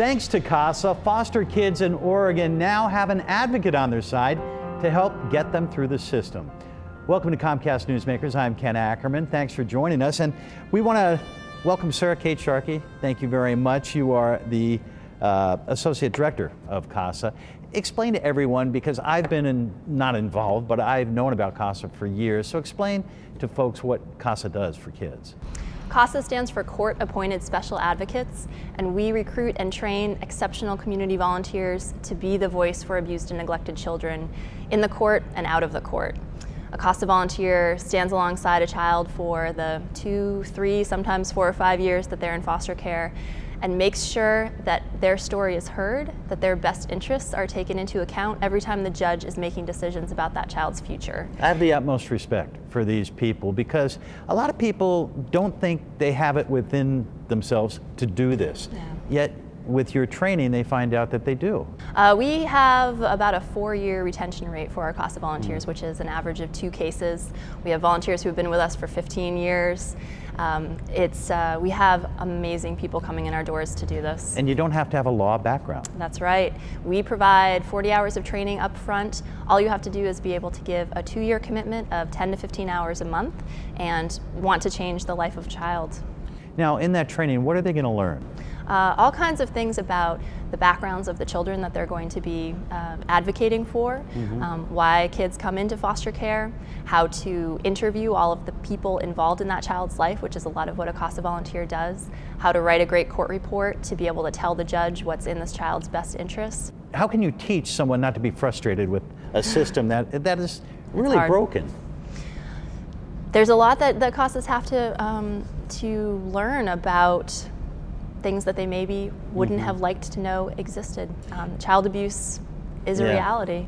Thanks to CASA, foster kids in Oregon now have an advocate on their side to help get them through the system. Welcome to Comcast Newsmakers. I'm Ken Ackerman. Thanks for joining us. And we want to welcome Sarah Kate Sharkey. Thank you very much. You are the Associate Director of CASA. Explain to everyone, because I've been not involved, but I've known about CASA for years. So explain to folks what CASA does for kids. CASA stands for Court Appointed Special Advocates, and we recruit and train exceptional community volunteers to be the voice for abused and neglected children in the court and out of the court. A CASA volunteer stands alongside a child for the 2, 3, sometimes 4 or 5 years that they're in foster care, and makes sure that their story is heard, that their best interests are taken into account every time the judge is making decisions about that child's future. I have the utmost respect for these people, because a lot of people don't think they have it within themselves to do this. Yeah. Yet with your training, they find out that they do. We have about a 4-year retention rate for our CASA volunteers, which is an average of 2 cases. We have volunteers who have been with us for 15 years. We have amazing people coming in our doors to do this. And you don't have to have a law background. That's right. We provide 40 hours of training up front. All you have to do is be able to give a 2-year commitment of 10 to 15 hours a month and want to change the life of a child. Now, in that training, what are they going to learn? All kinds of things about the backgrounds of the children that they're going to be advocating for, why kids come into foster care, how to interview all of the people involved in that child's life, which is a lot of what a CASA volunteer does, how to write a great court report to be able to tell the judge what's in this child's best interests. How can you teach someone not to be frustrated with a system that is really broken? There's a lot that CASAs have to learn about things that they maybe wouldn't have liked to know existed. Child abuse is a reality.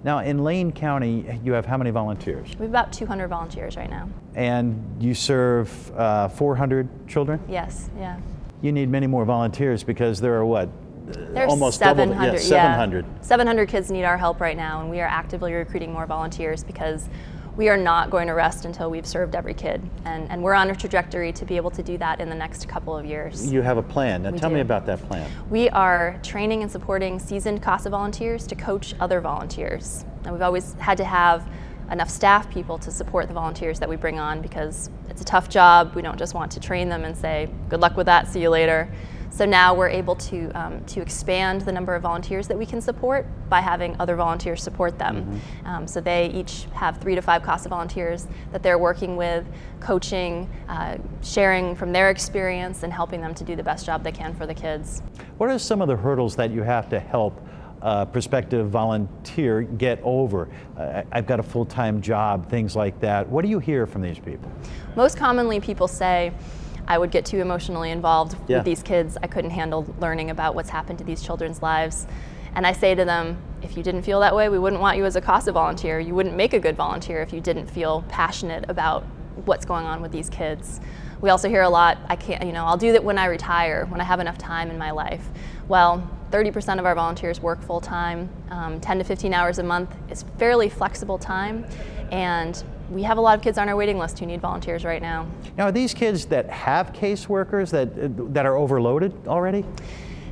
Now, in Lane County, you have how many volunteers? We have about 200 volunteers right now. And you serve 400 children? Yes, yeah. You need many more volunteers, because there are what? There's almost 700, double. Yeah, 700. 700 kids need our help right now, and we are actively recruiting more volunteers, because we are not going to rest until we've served every kid, and we're on a trajectory to be able to do that in the next couple of years. You have a plan. Now tell me about that plan. We are training and supporting seasoned CASA volunteers to coach other volunteers. And we've always had to have enough staff people to support the volunteers that we bring on, because it's a tough job. We don't just want to train them and say, good luck with that, see you later. So now we're able to expand the number of volunteers that we can support by having other volunteers support them. So they each have 3 to 5 CASA volunteers that they're working with, coaching, sharing from their experience, and helping them to do the best job they can for the kids. What are some of the hurdles that you have to help a prospective volunteer get over? I've got a full-time job, things like that. What do you hear from these people? Most commonly, people say, I would get too emotionally involved with these kids. I couldn't handle learning about what's happened to these children's lives. And I say to them, if you didn't feel that way, we wouldn't want you as a CASA volunteer. You wouldn't make a good volunteer if you didn't feel passionate about what's going on with these kids. We also hear a lot, I'll do that when I retire, when I have enough time in my life. Well, 30% of our volunteers work full time. 10 to 15 hours a month is fairly flexible time, and we have a lot of kids on our waiting list who need volunteers right now. Now, are these kids that have caseworkers that are overloaded already?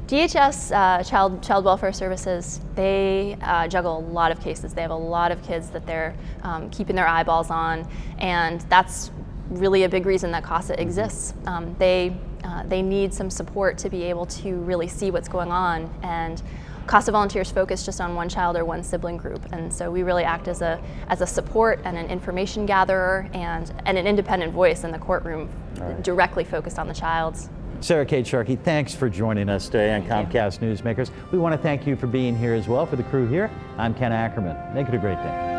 DHS, Child Welfare Services, they juggle a lot of cases. They have a lot of kids that they're keeping their eyeballs on, and that's really a big reason that CASA exists. They need some support to be able to really see what's going on, and CASA volunteers focus just on one child or one sibling group, and so we really act as a support and an information gatherer and an independent voice in the courtroom, directly focused on the child. Sarah Kate Sharkey, thanks for joining us today on Comcast Newsmakers. We want to thank you for being here as well. For the crew here, I'm Ken Ackerman. Make it a great day.